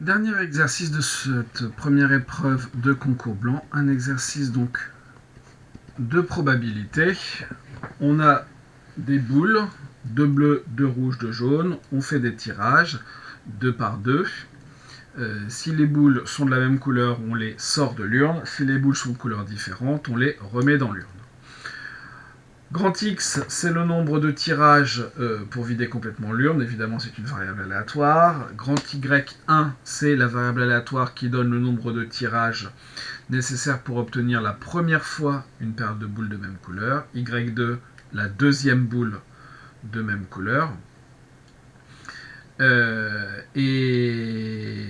Dernier exercice de cette première épreuve de concours blanc, un exercice donc de probabilité. On a des boules, 2 bleus, 2 rouges, 2 jaunes, on fait des tirages 2 par 2. Si les boules sont de la même couleur, on les sort de l'urne. Si les boules sont de couleurs différentes, on les remet dans l'urne. Grand X, c'est le nombre de tirages pour vider complètement l'urne. Évidemment, c'est une variable aléatoire. Grand Y1, c'est la variable aléatoire qui donne le nombre de tirages nécessaires pour obtenir la première fois une paire de boules de même couleur. Y2, la deuxième boule de même couleur. Et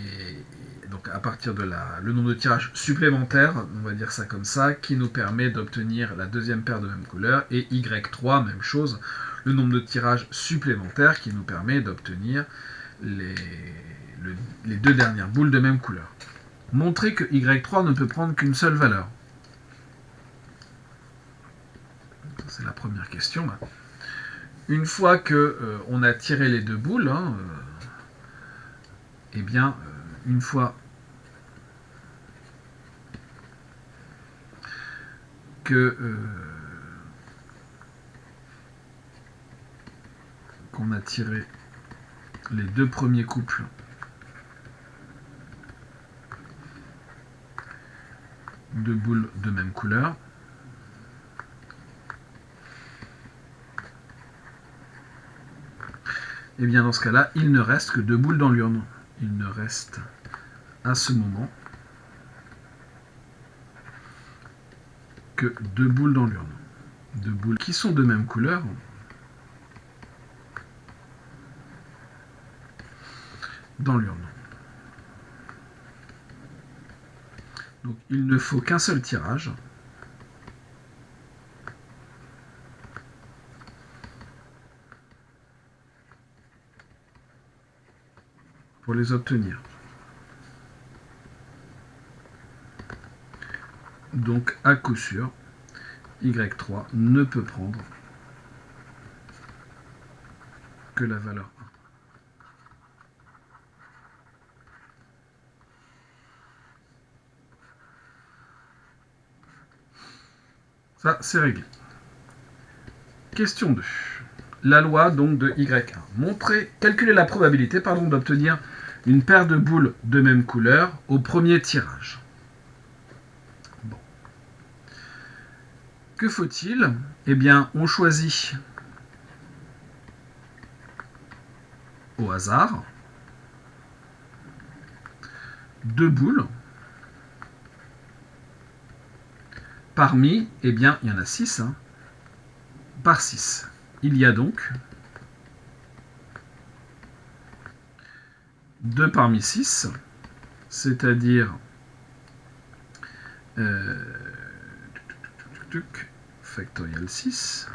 donc à partir de là, le nombre de tirages supplémentaires, on va dire ça comme ça, qui nous permet d'obtenir la deuxième paire de même couleur, et Y3, même chose, le nombre de tirages supplémentaires qui nous permet d'obtenir les 2 dernières boules de même couleur. Montrer que Y3 ne peut prendre qu'une seule valeur. C'est la première question. Une fois qu'on a tiré les 2 boules, eh bien, une fois qu'on a tiré les 2 premiers couples de boules de même couleur, et bien dans ce cas-là, il ne reste que 2 boules dans l'urne. Il ne reste à ce moment que 2 boules dans l'urne. 2 boules qui sont de même couleur. Dans l'urne. Donc il ne faut qu'un seul tirage pour les obtenir. Donc à coup sûr, Y3 ne peut prendre que la valeur 1. Ça, c'est réglé. Question 2. La loi donc de Y1. Calculer la probabilité d'obtenir une paire de boules de même couleur au premier tirage. Bon. Que faut-il? Eh bien, on choisit au hasard 2 boules. Parmi, eh bien, il y en a 6, par 6. Il y a donc 2 parmi 6, c'est-à-dire factoriel 6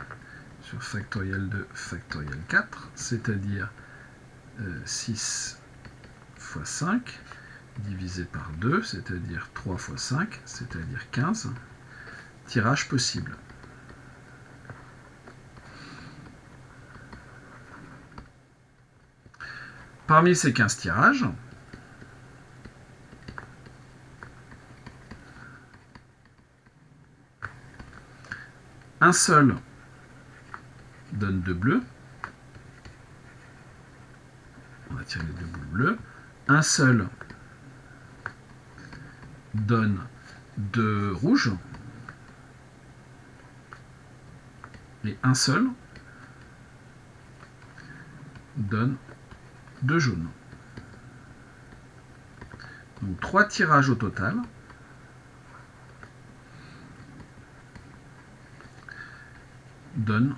sur factoriel 2, factoriel 4, c'est-à-dire 6 fois 5 divisé par 2, c'est-à-dire 3 fois 5, c'est-à-dire 15. Tirage possible. Parmi ces 15 tirages, un seul donne 2 bleus. On va tirer les 2 boules bleues. Un seul donne 2 rouges. Et un seul donne 2 jaunes. Donc 3 tirages au total. Donnent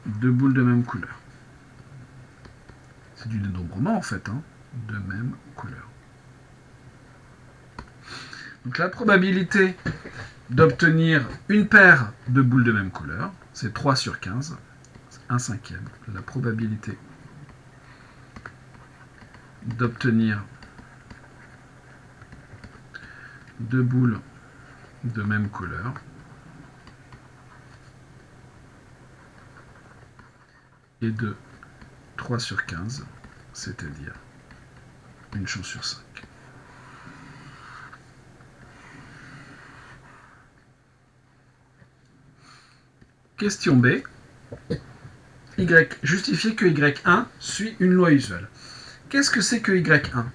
2 boules de même couleur. C'est du dénombrement en fait, de même couleur. Donc la probabilité d'obtenir une paire de boules de même couleur, c'est 3 sur 15, 1/5. La probabilité d'obtenir 2 boules de même couleur est de 3 sur 15, c'est-à-dire une chance sur 5. Question B. Justifier que Y1 suit une loi usuelle. Qu'est-ce que c'est que Y1 ?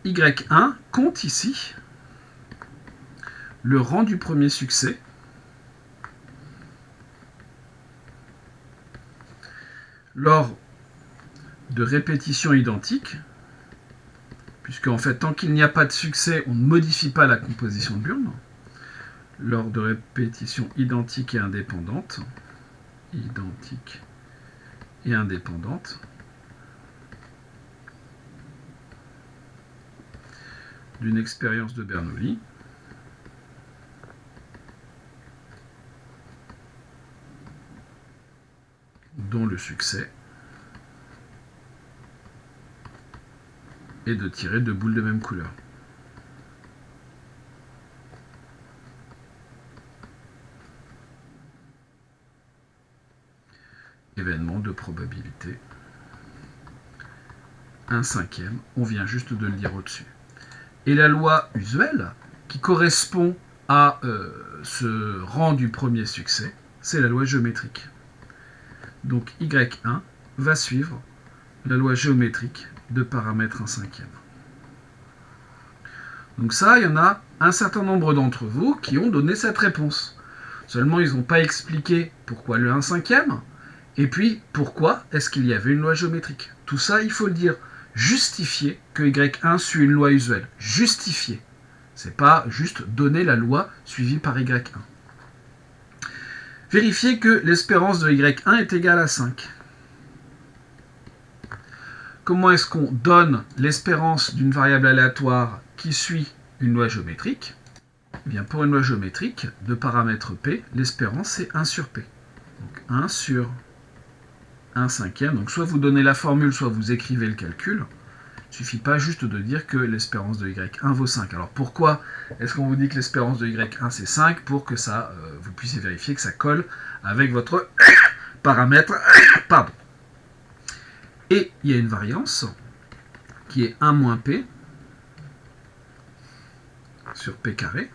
Y1 compte ici le rang du premier succès lors de répétitions identiques, puisque en fait, tant qu'il n'y a pas de succès, on ne modifie pas la composition de Burn, lors de répétitions identiques et indépendantes, d'une expérience de Bernoulli, dont le succès est de tirer deux boules de même couleur. Événement de probabilité 1/5, on vient juste de le dire au-dessus. Et la loi usuelle, qui correspond à ce rang du premier succès, c'est la loi géométrique. Donc Y1 va suivre la loi géométrique de paramètre 1/5. Donc ça, il y en a un certain nombre d'entre vous qui ont donné cette réponse. Seulement, ils n'ont pas expliqué pourquoi le 1/5, et puis pourquoi est-ce qu'il y avait une loi géométrique. Tout ça, il faut le dire. Justifier que Y1 suit une loi usuelle. Justifier. C'est pas juste donner la loi suivie par Y1. Vérifier que l'espérance de Y1 est égale à 5. Comment est-ce qu'on donne l'espérance d'une variable aléatoire qui suit une loi géométrique ? Eh bien, pour une loi géométrique de paramètre P, l'espérance c'est 1 sur P. Donc 1 sur 1/5. Donc soit vous donnez la formule, soit vous écrivez le calcul. Il ne suffit pas juste de dire que l'espérance de Y1 vaut 5. Alors pourquoi est-ce qu'on vous dit que l'espérance de Y1 c'est 5 ? Pour que ça, vous puissiez vérifier que ça colle avec votre paramètre. Pardon. Et il y a une variance qui est 1 moins P sur P carré.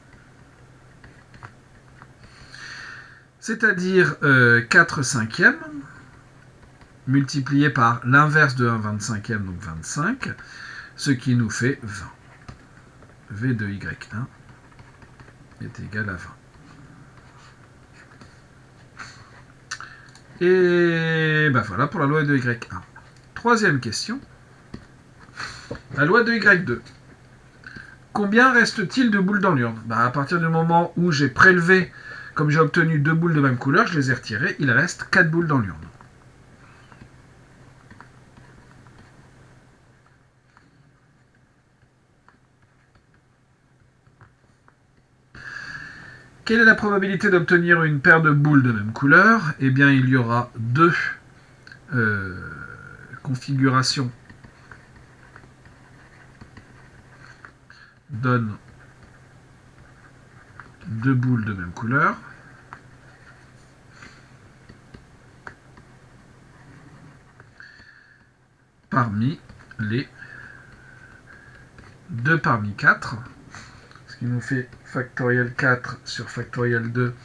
C'est-à-dire 4/5 multiplié par l'inverse de 1/25, donc 25, ce qui nous fait 20. V de Y1 est égal à 20. Et ben voilà pour la loi de Y1. Troisième question. La loi de Y2. Combien reste-t-il de boules dans l'urne ? À partir du moment où j'ai prélevé, comme j'ai obtenu 2 boules de même couleur, je les ai retirées, il reste 4 boules dans l'urne. Quelle est la probabilité d'obtenir une paire de boules de même couleur ? Eh bien, il y aura deux configurations donnent deux boules de même couleur. Parmi les 2 parmi 4, ce qui nous fait factoriel 4 sur factoriel 2,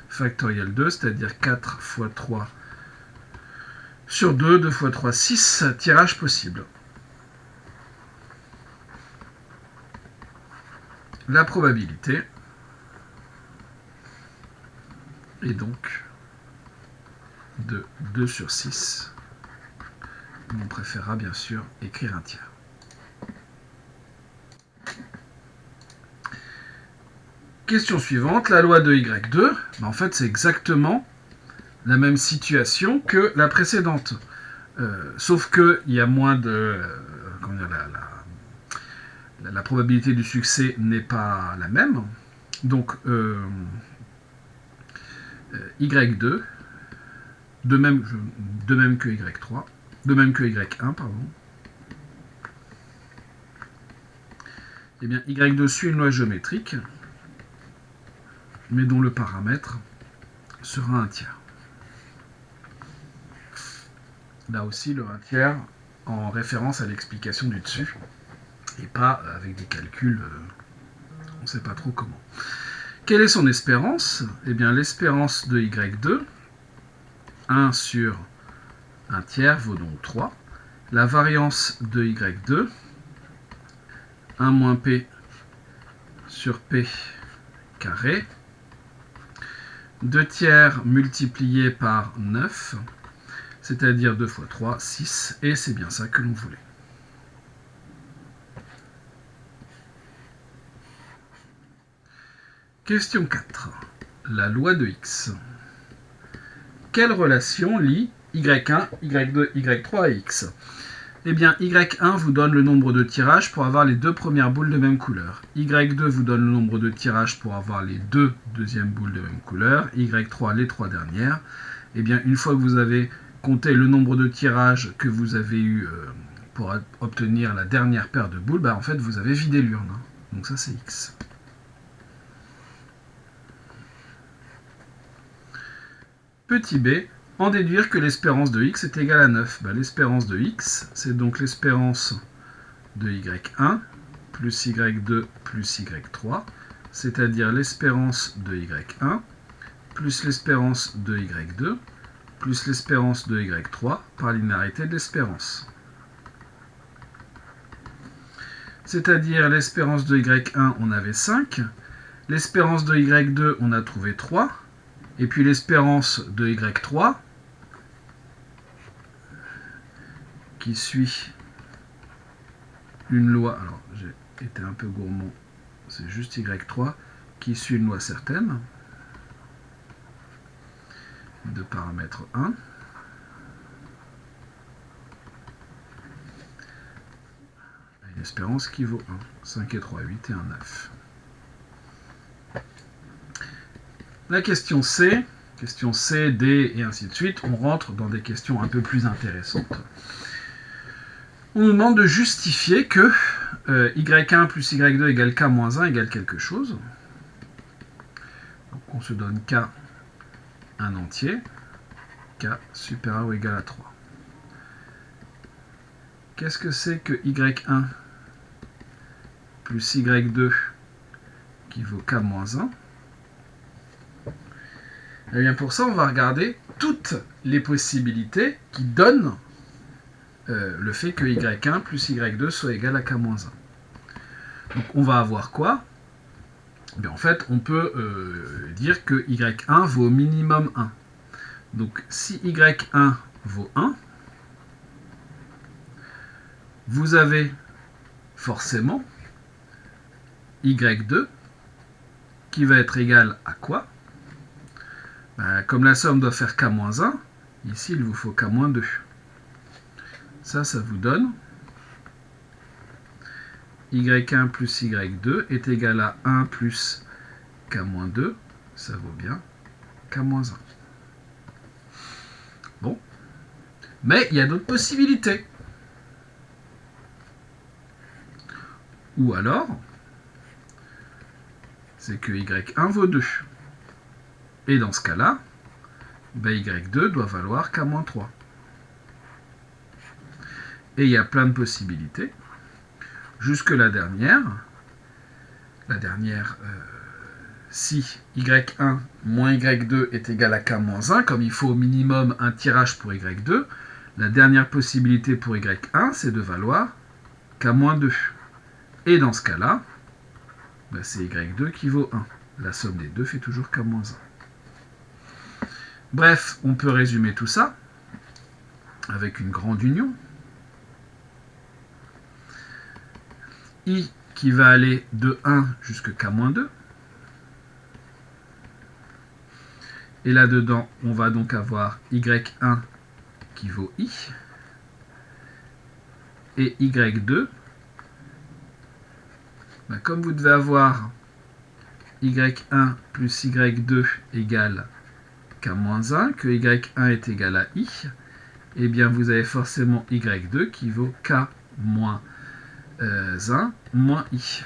c'est-à-dire 4 fois 3 sur 2, 2 fois 3, 6 tirages possibles. La probabilité est donc de 2 sur 6. On préférera bien sûr écrire un tiers. Question suivante, la loi de Y2, en fait c'est exactement la même situation que la précédente. Sauf qu'il y a moins de... la probabilité du succès n'est pas la même. Donc Y2, de même que Y3, de même que Y1, pardon. Eh bien, Y2 suit une loi géométrique, mais dont le paramètre sera un tiers. Là aussi, le 1 tiers en référence à l'explication du dessus, et pas avec des calculs, on ne sait pas trop comment. Quelle est son espérance? Eh bien, l'espérance de y2, 1 sur 1 tiers vaut donc 3. La variance de y2, 1 moins p sur p carré, 2 tiers multiplié par 9, c'est-à-dire 2 fois 3, 6, et c'est bien ça que l'on voulait. Question 4. La loi de x. Quelle relation lie y1, y2, y3 à x? Eh bien, y1 vous donne le nombre de tirages pour avoir les deux premières boules de même couleur. y2 vous donne le nombre de tirages pour avoir les deux deuxièmes boules de même couleur. y3 les trois dernières. Eh bien, une fois que vous avez compté le nombre de tirages que vous avez eu pour obtenir la dernière paire de boules, en fait, vous avez vidé l'urne. Donc ça, c'est x. Petit b, en déduire que l'espérance de x est égale à 9. L'espérance de x, c'est donc l'espérance de y1 plus y2 plus y3, c'est-à-dire l'espérance de y1 plus l'espérance de y2 plus l'espérance de y3 par linéarité de l'espérance. C'est-à-dire l'espérance de y1, on avait 5, l'espérance de y2, on a trouvé 3, et puis l'espérance de y3, qui suit une loi, alors j'ai été un peu gourmand, c'est juste y3, qui suit une loi certaine, de paramètre 1. Une espérance qui vaut 1. 5 et 3, 8 et 1, 9. La question C, D et ainsi de suite, on rentre dans des questions un peu plus intéressantes. On nous demande de justifier que y1 plus y2 égale k moins 1 égale quelque chose. Donc on se donne k un entier, k supérieur ou égal à 3. Qu'est-ce que c'est que y1 plus y2 qui vaut k moins 1? Et bien pour ça, on va regarder toutes les possibilités qui donnent le fait que y1 plus y2 soit égal à k moins 1. Donc on va avoir quoi? En fait, on peut dire que y1 vaut au minimum 1. Donc si y1 vaut 1, vous avez forcément y2 qui va être égal à quoi? Comme la somme doit faire k-1, ici il vous faut k-2. Ça vous donne y1 plus y2 est égal à 1 plus k-2, ça vaut bien k-1. Bon. Mais il y a d'autres possibilités. Ou alors, c'est que y1 vaut 2. Et dans ce cas-là, y2 doit valoir k-3. Et il y a plein de possibilités. Jusque la dernière, si y1 moins y2 est égal à k-1, comme il faut au minimum un tirage pour y2, la dernière possibilité pour y1, c'est de valoir k-2. Et dans ce cas-là, c'est y2 qui vaut 1. La somme des deux fait toujours k-1. Bref, on peut résumer tout ça avec une grande union. I qui va aller de 1 jusqu'à k-2. Et là-dedans, on va donc avoir y1 qui vaut I. Et y2, comme vous devez avoir y1 plus y2 égale k-1, que y1 est égal à I, eh bien vous avez forcément y2 qui vaut k-1 moins I.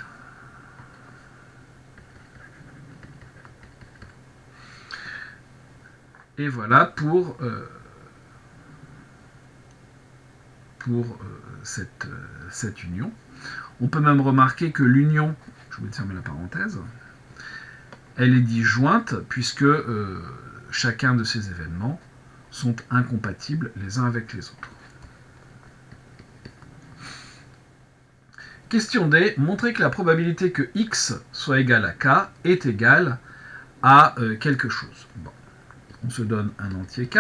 Et voilà pour pour cette union. On peut même remarquer que l'union, je vais fermer la parenthèse, elle est disjointe puisque chacun de ces événements sont incompatibles les uns avec les autres. Question D, montrer que la probabilité que x soit égal à k est égale à quelque chose. Bon. On se donne un entier k.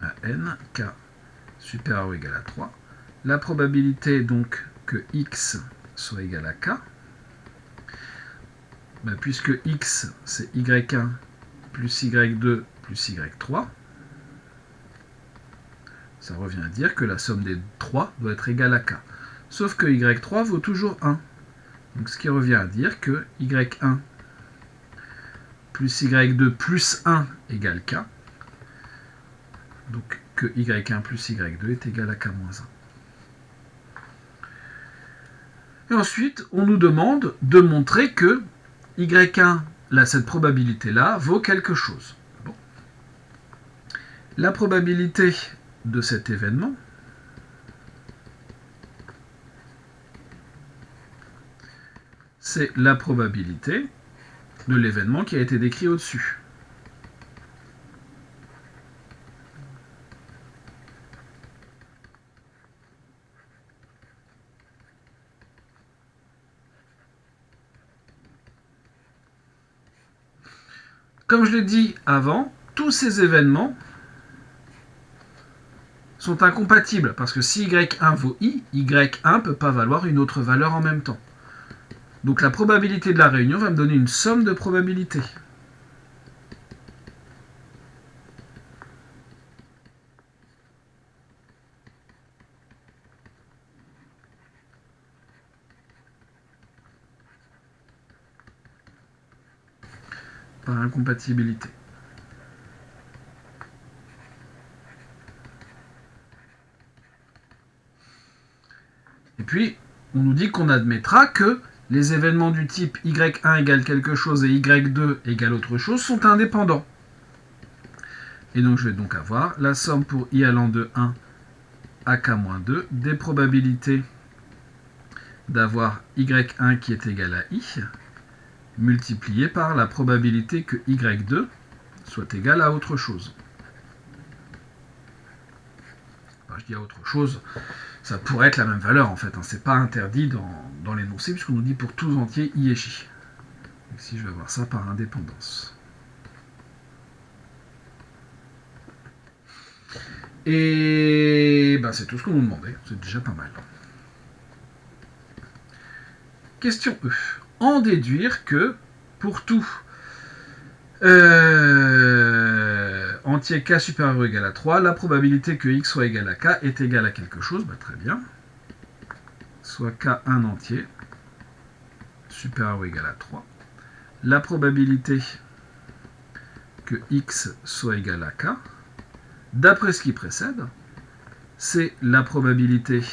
À n, k supérieur ou égal à 3. La probabilité donc que x soit égal à k, ben, puisque x c'est y1 plus y2 plus y3, ça revient à dire que la somme des 3 doit être égale à k. Sauf que y3 vaut toujours 1. Donc ce qui revient à dire que y1 plus y2 plus 1 égale k. Donc que y1 plus y2 est égal à k-1. Et ensuite, on nous demande de montrer que y1, là, cette probabilité-là, vaut quelque chose. Bon. La probabilité de cet événement, c'est la probabilité de l'événement qui a été décrit au-dessus. Comme je l'ai dit avant, tous ces événements sont incompatibles, parce que si y1 vaut i, y1 ne peut pas valoir une autre valeur en même temps. Donc la probabilité de la réunion va me donner une somme de probabilités. Par incompatibilité. Et puis, on nous dit qu'on admettra que les événements du type y1 égale quelque chose et y2 égale autre chose sont indépendants. Et donc je vais donc avoir la somme pour i allant de 1 à k-2 des probabilités d'avoir y1 qui est égal à i, multiplié par la probabilité que y2 soit égal à autre chose. Enfin, je dis à autre chose, ça pourrait être la même valeur en fait, hein. C'est pas interdit dans l'énoncé puisqu'on nous dit pour tous entiers i et j. Ici je vais avoir ça par indépendance. Et ben, c'est tout ce qu'on nous demandait, c'est déjà pas mal. Question E. En déduire que pour tout entier k supérieur ou égal à 3, la probabilité que x soit égal à k est égale à quelque chose, ben, très bien. Soit k1 entier supérieur ou égal à 3. La probabilité que x soit égal à k, d'après ce qui précède, c'est la probabilité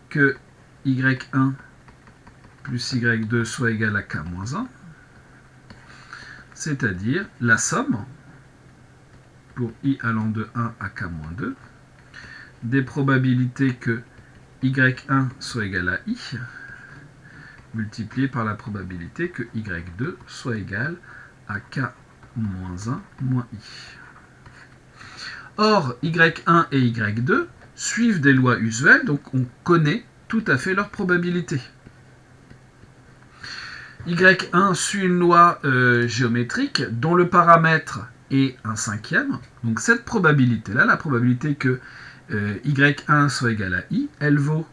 que y1 plus y2 soit égal à k-1, c'est-à-dire la somme, pour i allant de 1 à k-2, des probabilités que y1 soit égal à i, multiplié par la probabilité que y2 soit égal à k-1 moins i. Or, y1 et y2 suivent des lois usuelles, donc on connaît tout à fait leur probabilité. y1 suit une loi géométrique dont le paramètre est un cinquième. Donc cette probabilité-là, la probabilité que y1 soit égal à i, elle vaut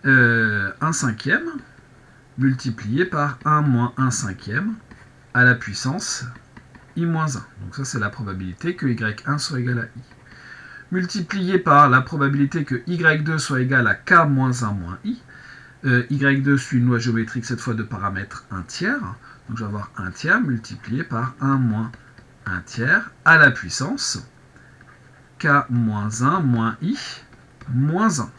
un cinquième multiplié par 1 moins 1 cinquième à la puissance i moins 1. Donc ça c'est la probabilité que y1 soit égal à i. Multiplié par la probabilité que y2 soit égal à k moins 1 moins i. Y2 suit une loi géométrique cette fois de paramètre 1 tiers. Donc je vais avoir 1 tiers multiplié par 1 moins 1 tiers à la puissance k moins 1 moins i moins 1.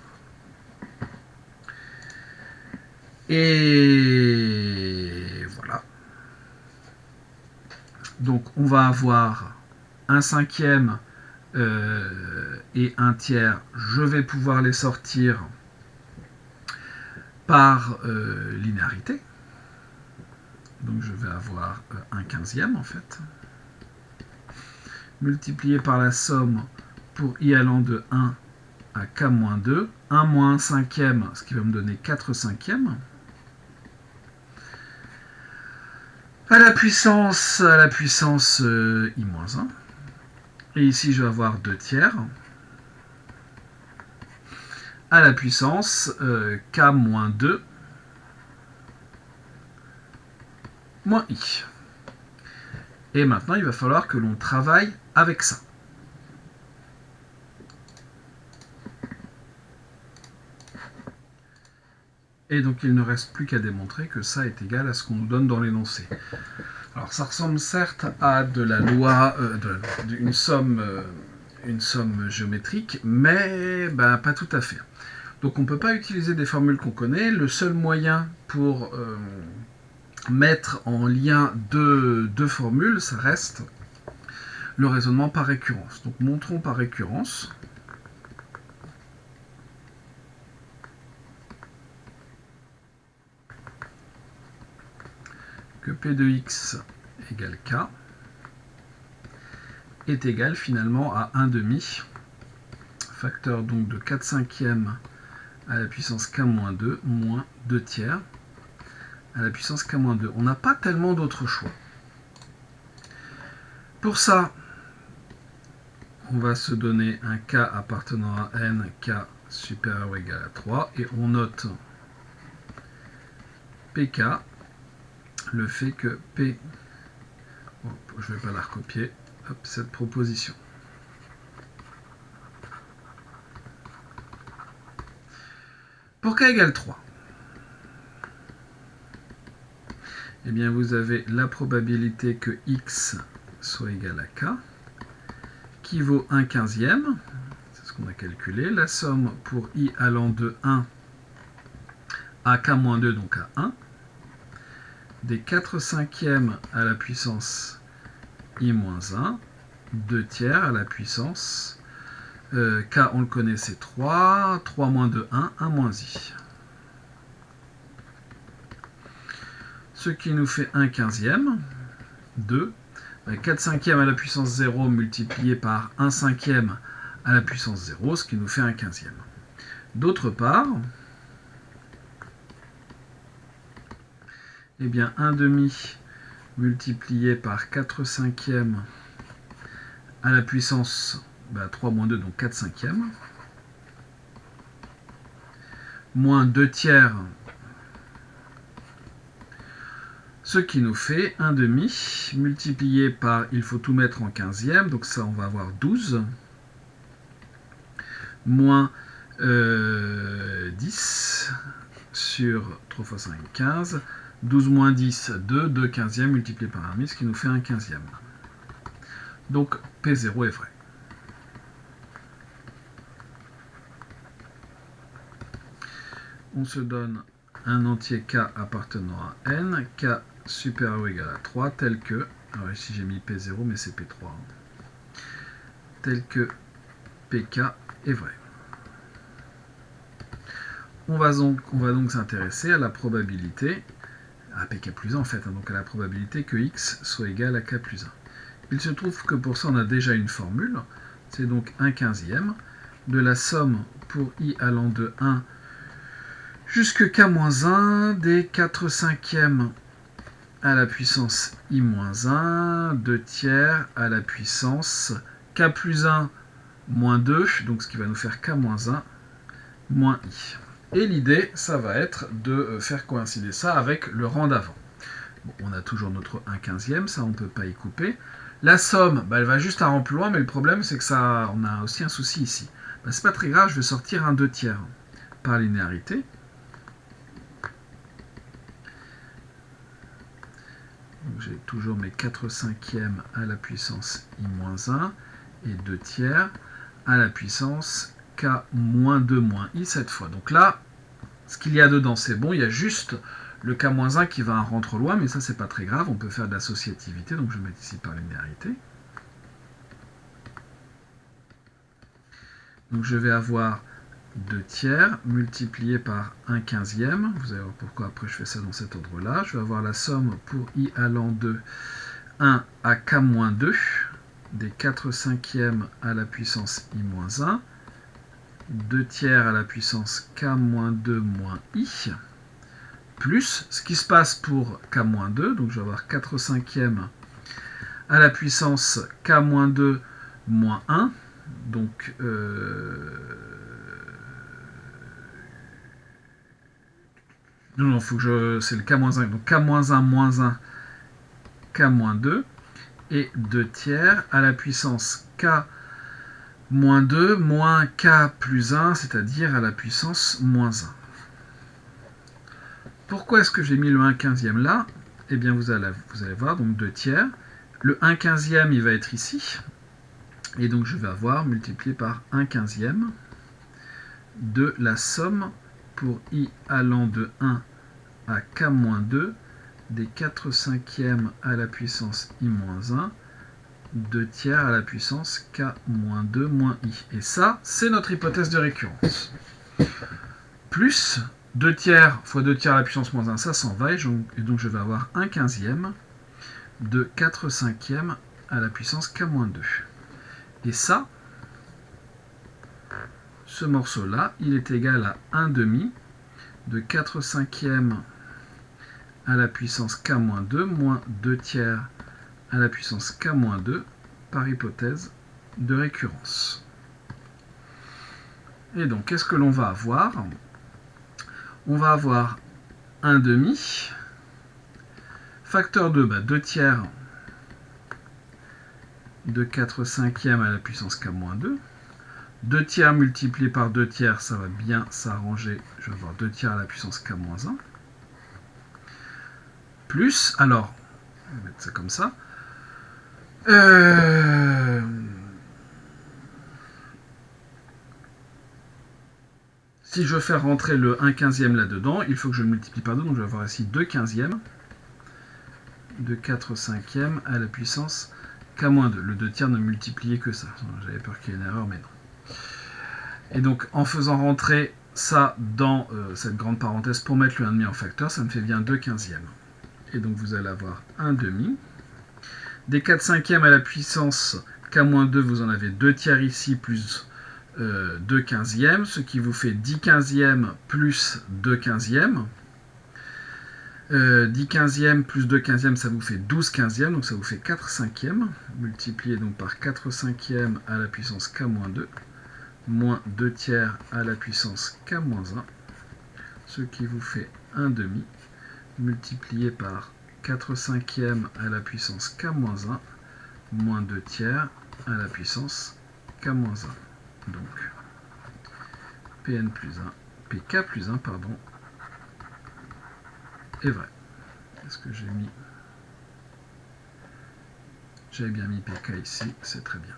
Et voilà. Donc on va avoir un cinquième et un tiers. Je vais pouvoir les sortir par linéarité. Donc je vais avoir un quinzième en fait. Multiplié par la somme pour i allant de 1 à k-2. 1 moins 1 cinquième, ce qui va me donner 4 cinquièmes. À la puissance i-1. Et ici, je vais avoir 2 tiers. À la puissance k-2 moins i. Et maintenant, il va falloir que l'on travaille avec ça. Et donc, il ne reste plus qu'à démontrer que ça est égal à ce qu'on nous donne dans l'énoncé. Alors, ça ressemble certes à de la loi, une somme géométrique, mais pas tout à fait. Donc, on ne peut pas utiliser des formules qu'on connaît. Le seul moyen pour mettre en lien deux formules, ça reste le raisonnement par récurrence. Donc, montrons par récurrence. Que P de x égale K est égal finalement à 1 demi, facteur donc de 4 cinquièmes à la puissance K-2 moins 2 tiers à la puissance K-2. On n'a pas tellement d'autres choix. Pour ça, on va se donner un K appartenant à n, K supérieur ou égal à 3, et on note PK, le fait que P, je ne vais pas la recopier, hop, cette proposition. Pour K égale 3, eh bien vous avez la probabilité que x soit égal à K, qui vaut 1 quinzième, c'est ce qu'on a calculé, la somme pour i allant de 1 à K-2, donc à 1, des 4 cinquièmes à la puissance i-1, 2 tiers à la puissance k, on le connaît, c'est 3, 3 moins 2, 1, 1 moins i. Ce qui nous fait 1 quinzième, 2, 4 cinquièmes à la puissance 0 multiplié par 1 cinquième à la puissance 0, ce qui nous fait 1 quinzième. D'autre part, eh bien 1 demi multiplié par 4 cinquièmes à la puissance 3 moins 2, donc 4 cinquièmes, moins 2 tiers, ce qui nous fait 1 demi multiplié par, il faut tout mettre en quinzième, donc ça on va avoir 12, moins 10 sur 3 fois 5, 15, 12 moins 10, 2, 2 quinzièmes multiplié par 1,5, ce qui nous fait 1 quinzième. Donc P0 est vrai. On se donne un entier K appartenant à n, K supérieur ou égal à 3, tel que, alors ici j'ai mis P0, mais c'est P3, tel que PK est vrai. On va donc s'intéresser à la probabilité, à PK plus 1 en fait, donc à la probabilité que x soit égal à K plus 1. Il se trouve que pour ça on a déjà une formule, c'est donc 1 quinzième de la somme pour i allant de 1 jusque k-1 des 4 cinquièmes à la puissance i-1, 2 tiers à la puissance k plus 1 moins 2, donc ce qui va nous faire k-1 moins i. Et l'idée, ça va être de faire coïncider ça avec le rang d'avant. Bon, on a toujours notre 1 quinzième, ça on ne peut pas y couper. La somme, elle va juste un rang plus loin, mais le problème c'est que ça, on a aussi un souci ici. C'est pas très grave, je vais sortir un 2 tiers par linéarité. J'ai toujours mes 4 cinquièmes à la puissance i-1 et 2 tiers à la puissance k-2 moins i cette fois. Donc là, ce qu'il y a dedans, c'est bon, il y a juste le K-1 qui va un rang trop loin, mais ça, c'est pas très grave. On peut faire de l'associativité, donc je vais mettre ici par linéarité. Donc je vais avoir 2 tiers multiplié par 1/15. Vous allez voir pourquoi après je fais ça dans cet ordre-là. Je vais avoir la somme pour i allant de 1 à k-2 des 4/5 à la puissance i-1, 2 tiers à la puissance k-2 moins i, plus ce qui se passe pour k-2, donc je vais avoir 4/5 à la puissance k-2 moins 1, donc non, faut que c'est le k-1, donc k-1 moins 1, k-2, et 2 tiers à la puissance k-2 moins k plus 1, c'est-à-dire à la puissance moins 1. Pourquoi est-ce que j'ai mis le 1/15 là? Eh bien, vous allez voir, donc 2 tiers. Le 1/15, il va être ici. Et donc, je vais avoir multiplié par 1/15 de la somme pour i allant de 1 à k-2 des 4/5 à la puissance i-1, 2 tiers à la puissance k-2 moins i. Et ça, c'est notre hypothèse de récurrence. Plus 2 tiers fois 2 tiers à la puissance moins 1, ça s'en va, et donc je vais avoir 1/15 de 4/5 à la puissance k-2. Et ça, ce morceau-là, il est égal à 1/2 de 4/5 à la puissance k-2 moins 2 tiers à la puissance k-2 par hypothèse de récurrence. Et donc, qu'est-ce que l'on va avoir? On va avoir 1/2, facteur 2, 2 tiers de 4/5 à la puissance k-2. 2 tiers multiplié par 2 tiers, ça va bien s'arranger. Je vais avoir 2 tiers à la puissance k-1. Plus, alors, on va mettre ça comme ça. Si je veux faire rentrer le 1/15 là-dedans, il faut que je le multiplie par 2, donc je vais avoir ici 2/15 de 4/5 à la puissance k-2. Le 2 tiers ne multipliait que ça. J'avais peur qu'il y ait une erreur, mais non. Et donc, en faisant rentrer ça dans cette grande parenthèse pour mettre le 1,5 en facteur, ça me fait bien 2/15. Et donc, vous allez avoir 1/2. Des 4/5 à la puissance k-2, vous en avez 2 tiers ici, plus 2/15, ce qui vous fait 10/15 plus 2/15. 10/15 plus 2/15, ça vous fait 12/15, donc ça vous fait 4/5, multiplié donc par 4/5 à la puissance k-2, moins 2 tiers à la puissance k-1, ce qui vous fait 1/2, multiplié par 4/5 à la puissance k-1, moins 2 tiers à la puissance k-1. Donc, Pn plus 1, Pk plus 1, pardon, est vrai. Est-ce que j'ai mis... J'avais bien mis Pk ici, c'est très bien.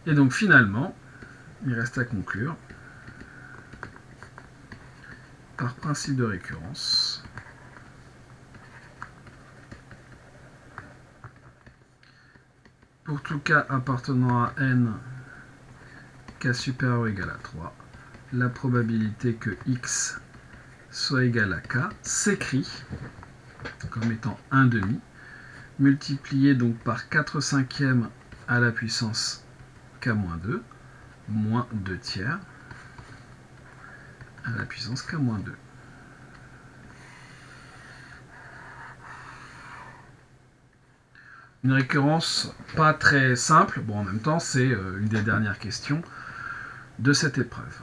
Et donc finalement, il reste à conclure par principe de récurrence. Pour tout cas appartenant à n, k supérieur ou égal à 3, la probabilité que x soit égal à k s'écrit comme étant 1/2, multiplié donc par 4/5 à la puissance k-2, moins 2 tiers à la puissance k-2. Une récurrence pas très simple, bon en même temps c'est une des dernières questions de cette épreuve.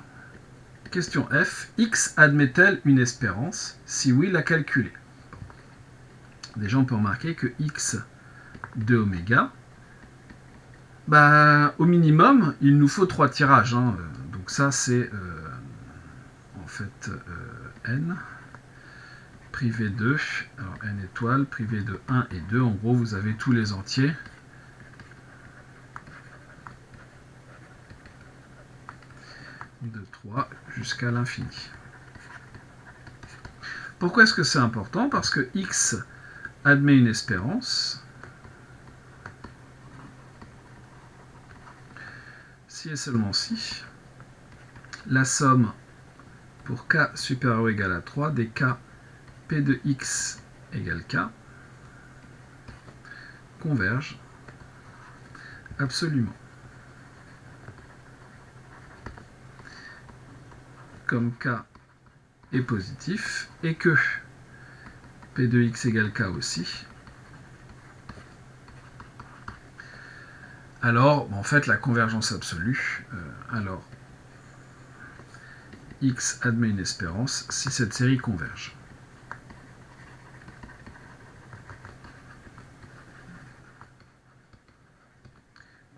Question F, x admet-elle une espérance? Si oui, la calculer. Déjà on peut remarquer que x de oméga, au minimum il nous faut 3 tirages, hein. Donc ça c'est en fait n. Privé 2, alors n étoile, privé de 1 et 2, en gros vous avez tous les entiers. De 3 jusqu'à l'infini. Pourquoi est-ce que c'est important? Parce que x admet une espérance si et seulement si la somme pour k supérieur ou égal à 3 des k p de x égale k converge absolument. Comme k est positif et que p de x égale k aussi, alors en fait la convergence absolue, alors x admet une espérance si cette série converge.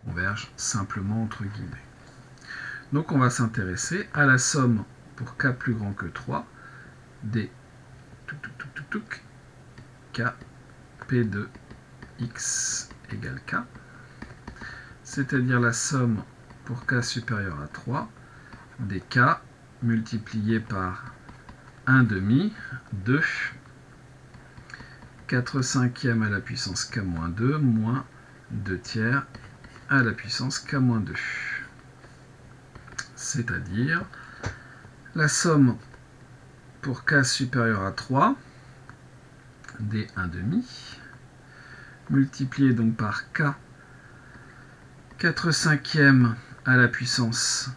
Converge simplement entre guillemets. Donc on va s'intéresser à la somme pour k plus grand que 3 des k p de x égale k, c'est-à-dire la somme pour k supérieur à 3 des k multiplié par 1 demi de 4 cinquièmes à la puissance k-2 moins 2 tiers à la puissance k-2. C'est-à-dire la somme pour k supérieur à 3 des 1 demi multiplié donc par k 4 cinquièmes à la puissance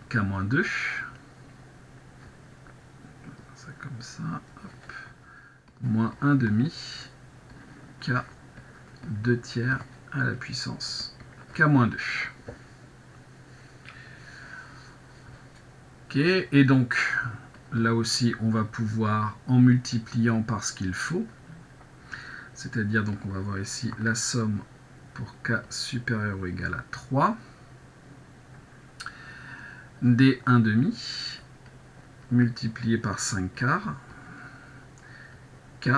k-2, ça comme ça, hop, moins 1 demi k 2 tiers à la puissance k-2. Ok, et donc là aussi on va pouvoir, en multipliant par ce qu'il faut, c'est-à-dire donc on va voir ici la somme pour k supérieur ou égal à 3 des 1 demi multiplié par 5 quarts k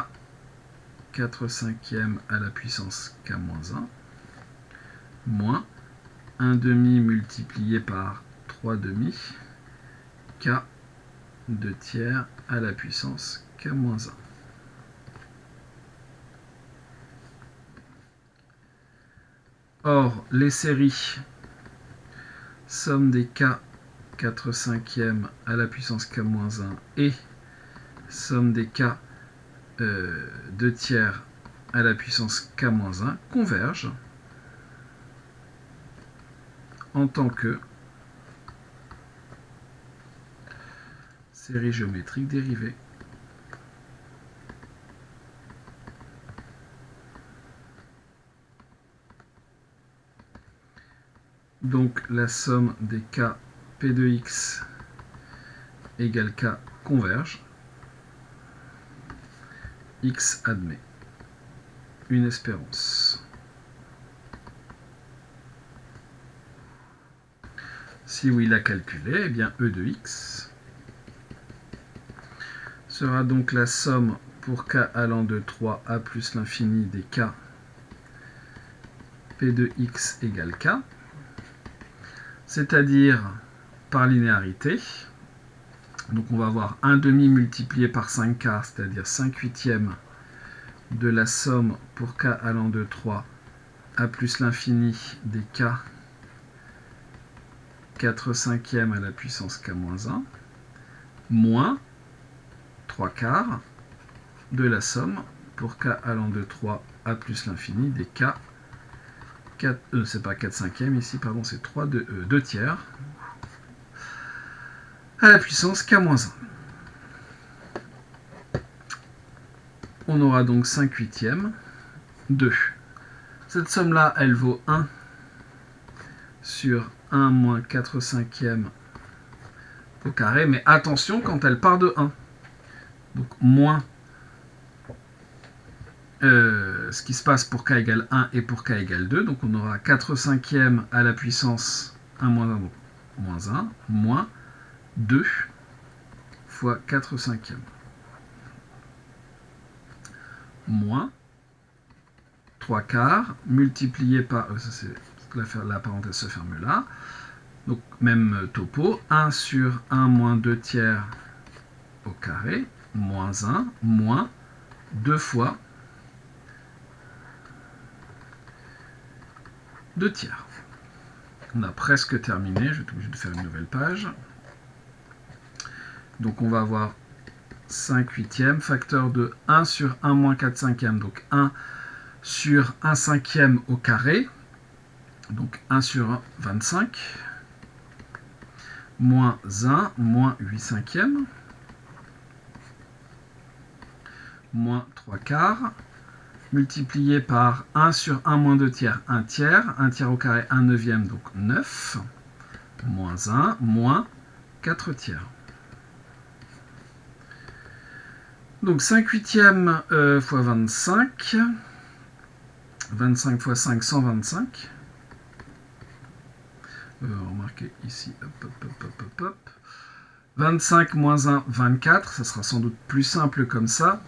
4 cinquièmes à la puissance k-1 moins 1 demi multiplié par 3 demi k 2 tiers à la puissance k-1. Or, les séries somme des k 4 cinquièmes à la puissance k-1 et somme des k 2 tiers à la puissance k-1 convergent en tant que série géométrique dérivée. Donc la somme des k p de x égale k converge. X admet une espérance. Si oui l'a calculé, eh bien E de x sera donc la somme pour k allant de 3 à plus l'infini des k p de x égale k, c'est-à-dire par linéarité. Donc on va avoir 1 demi multiplié par 5 quarts, c'est-à-dire 5 huitièmes de la somme pour k allant de 3 à plus l'infini des k 4 cinquièmes à la puissance k-1 moins 3 quarts de la somme pour k allant de 3 à plus l'infini des k 4, c'est pas 4 cinquièmes ici, pardon, c'est 2 tiers à la puissance k-1. On aura donc 5 huitièmes de. Cette somme-là, elle vaut 1 sur 1 moins 4 cinquièmes au carré, mais attention quand elle part de 1. Donc moins ce qui se passe pour k égale 1 et pour k égale 2. Donc on aura 4 cinquièmes à la puissance 1 moins 1, donc moins 1, moins 2 fois 4 cinquièmes. Moins 3 quarts multiplié par... ça c'est la parenthèse se ferme là. Donc même topo, 1 sur 1 moins 2 tiers au carré, moins 1, moins 2 fois 2 tiers. On a presque terminé, je vais être obligé de faire une nouvelle page. Donc on va avoir 5 huitièmes, facteur de 1 sur 1 moins 4 cinquièmes, donc 1 sur 1 cinquième au carré, donc 1 sur 1, 25, moins 1, moins 8 cinquièmes, moins 3 quarts, multiplié par 1 sur 1 moins 2 tiers, 1 tiers au carré, 1 neuvième, donc 9, moins 1, moins 4 tiers. Donc 5 huitièmes fois 25, 25 fois 5, 125. Remarquez ici, hop, hop, hop, hop, hop, hop. 25 moins 1, 24, ça sera sans doute plus simple comme ça.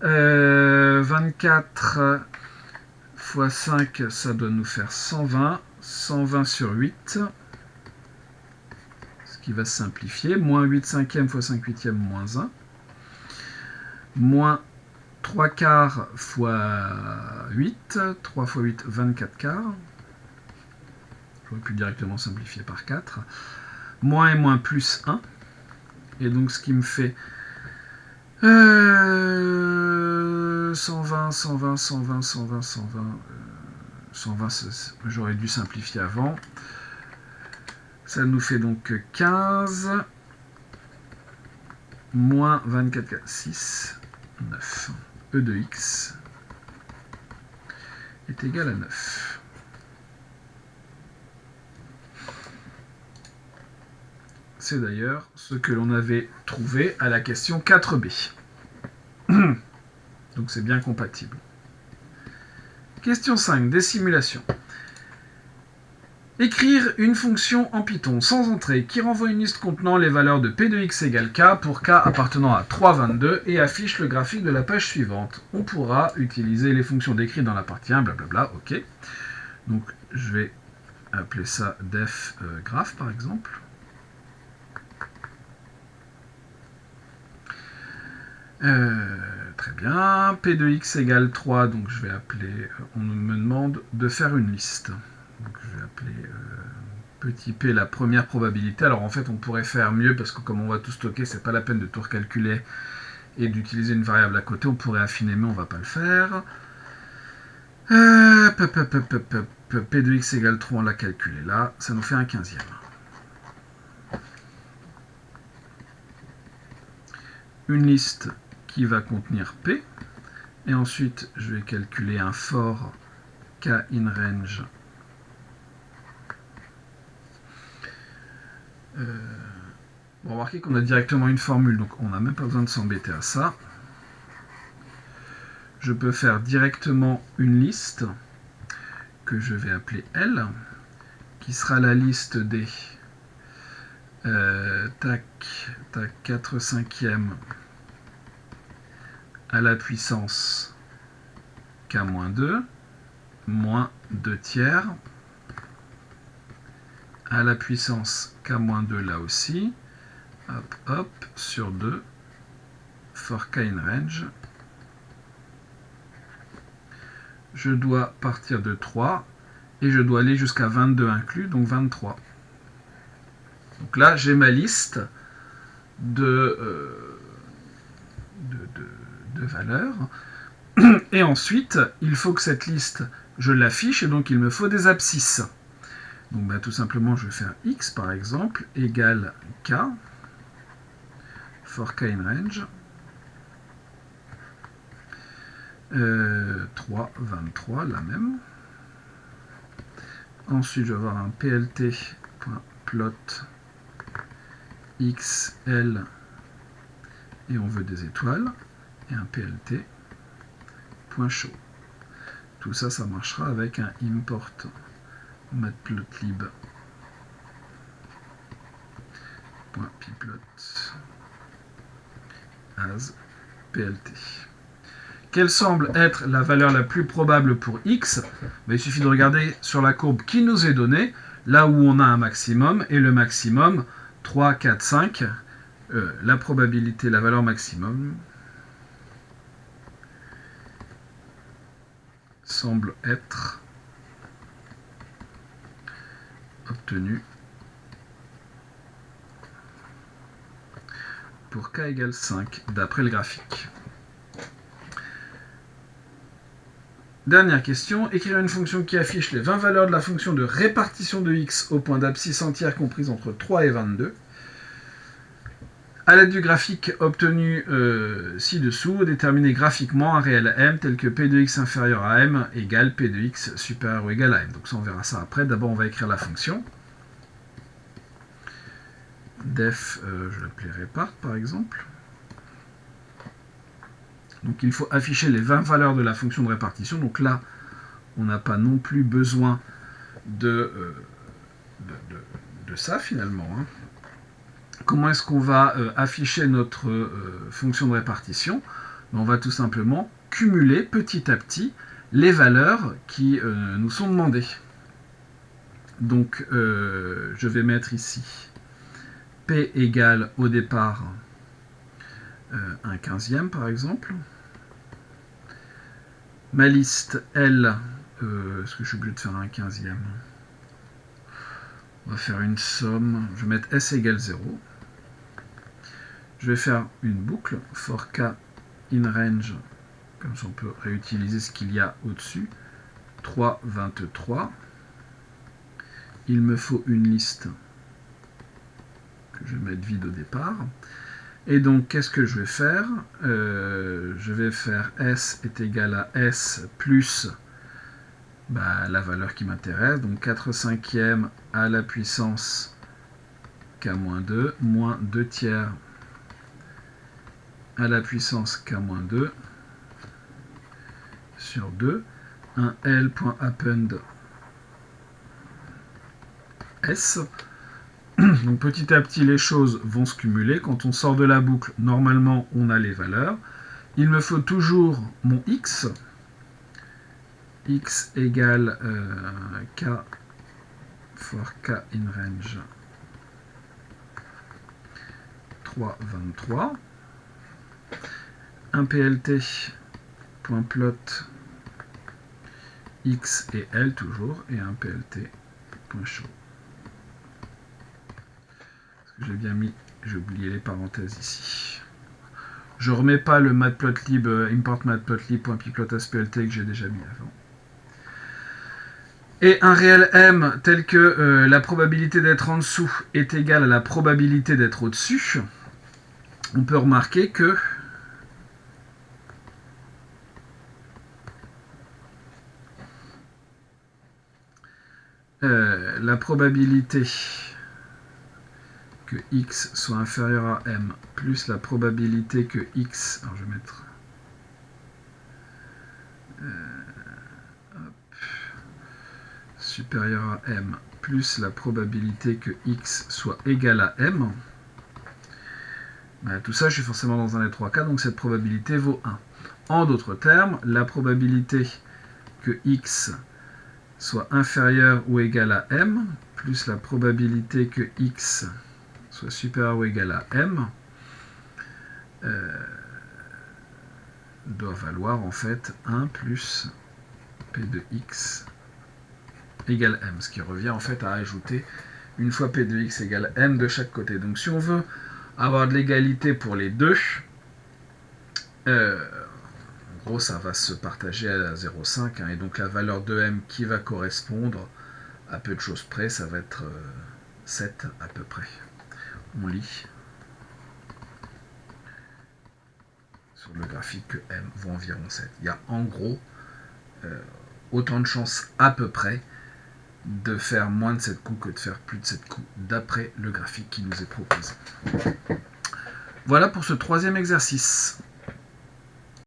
24 fois 5, ça doit nous faire 120. 120 sur 8, ce qui va se simplifier. Moins 8 cinquièmes fois 5 huitièmes, moins 1. Moins 3 quarts fois 8. 3 fois 8, 24 quarts. J'aurais pu directement simplifier par 4. Moins et moins plus 1. Et donc ce qui me fait 120, 120, 120, 120, 120. 120, j'aurais dû simplifier avant. Ça nous fait donc 15 moins 24, 6, 9. E de x est égal à 9. C'est d'ailleurs ce que l'on avait trouvé à la question 4b. Donc c'est bien compatible. Question 5, des simulations. Écrire une fonction en Python sans entrée qui renvoie une liste contenant les valeurs de p de x égale k pour k appartenant à 3, 22 et affiche le graphique de la page suivante. On pourra utiliser les fonctions décrites dans la partie 1, blablabla, ok. Donc je vais appeler ça def graph par exemple. Très bien, p de x égale 3, donc je vais appeler, on me demande de faire une liste. Donc je vais appeler petit p la première probabilité. Alors en fait on pourrait faire mieux parce que comme on va tout stocker, c'est pas la peine de tout recalculer et d'utiliser une variable à côté. On pourrait affiner mais on va pas le faire. P de x égale 3, on l'a calculé là, ça nous fait un 15e. Une liste qui va contenir P. Et ensuite, je vais calculer un for k in range. Bon, remarquez qu'on a directement une formule, donc on n'a même pas besoin de s'embêter à ça. Je peux faire directement une liste que je vais appeler L, qui sera la liste des 4 cinquièmes à la puissance k-2, moins 2 tiers, à la puissance k-2 là aussi, hop, hop, sur 2, for k in range. Je dois partir de 3, et je dois aller jusqu'à 22 inclus, donc 23. Donc là, j'ai ma liste de valeurs. Et ensuite, il faut que cette liste, je l'affiche, et donc il me faut des abscisses. Donc bah, tout simplement, je vais faire x, par exemple, égale k, for k in range, 3, 23, la même. Ensuite, je vais avoir un plt.plot xl, et on veut des étoiles, et un plt.show. Tout ça, ça marchera avec un import matplotlib.pplot as plt. Quelle semble être la valeur la plus probable pour x? Il suffit de regarder sur la courbe qui nous est donnée, là où on a un maximum, et le maximum, 3, 4, 5, la probabilité, la valeur maximum, semble être obtenue pour k égale 5 d'après le graphique. Dernière question, écrire une fonction qui affiche les 20 valeurs de la fonction de répartition de x au point d'abscisse entière comprise entre 3 et 22. A l'aide du graphique obtenu ci-dessous, déterminer graphiquement un réel m tel que p de x inférieur à m égale p de x supérieur ou égal à m. Donc ça, on verra ça après. D'abord, on va écrire la fonction. Def, je l'appellerai répart par exemple. Donc il faut afficher les 20 valeurs de la fonction de répartition. Donc là, on n'a pas non plus besoin de ça finalement. Hein. Comment est-ce qu'on va afficher notre fonction de répartition? On va tout simplement cumuler petit à petit les valeurs qui nous sont demandées. Donc je vais mettre ici P égale au départ un 15e par exemple. Ma liste L, est-ce que je suis obligé de faire un 15e? On va faire une somme, je vais mettre S égale 0. Je vais faire une boucle, for k in range, comme ça on peut réutiliser ce qu'il y a au-dessus, 3, 23. Il me faut une liste que je vais mettre vide au départ. Et donc, qu'est-ce que je vais faire? Je vais faire S est égal à S plus la valeur qui m'intéresse, donc 4 cinquièmes à la puissance k-2, moins 2 tiers à la puissance k-2 sur 2, un L.append S. Donc petit à petit, les choses vont se cumuler. Quand on sort de la boucle, normalement, on a les valeurs. Il me faut toujours mon x. X égale k for k in range 3, 23. Un plt.plot x et l toujours, et un plt.show. J'ai oublié les parenthèses ici. Je remets pas le matplotlib import matplotlib.pyplot.splt que j'ai déjà mis avant. Et un réel m tel que la probabilité d'être en dessous est égale à la probabilité d'être au-dessus. On peut remarquer que la probabilité que x soit inférieur à m plus la probabilité que x, alors je vais mettre supérieur à m plus la probabilité que x soit égal à m, tout ça je suis forcément dans un des trois cas, donc cette probabilité vaut 1. En d'autres termes, la probabilité que x soit inférieur ou égal à m plus la probabilité que x soit supérieur ou égal à m doit valoir en fait 1 plus p de x égale m, ce qui revient en fait à ajouter une fois p de x égale m de chaque côté. Donc si on veut avoir de l'égalité pour les deux, en gros ça va se partager à 0,5 et donc la valeur de m qui va correspondre à peu de choses près, ça va être 7 à peu près. On lit sur le graphique que m vaut environ 7. Il y a en gros autant de chances à peu près de faire moins de 7 coups que de faire plus de 7 coups, d'après le graphique qui nous est proposé. Voilà pour ce troisième exercice.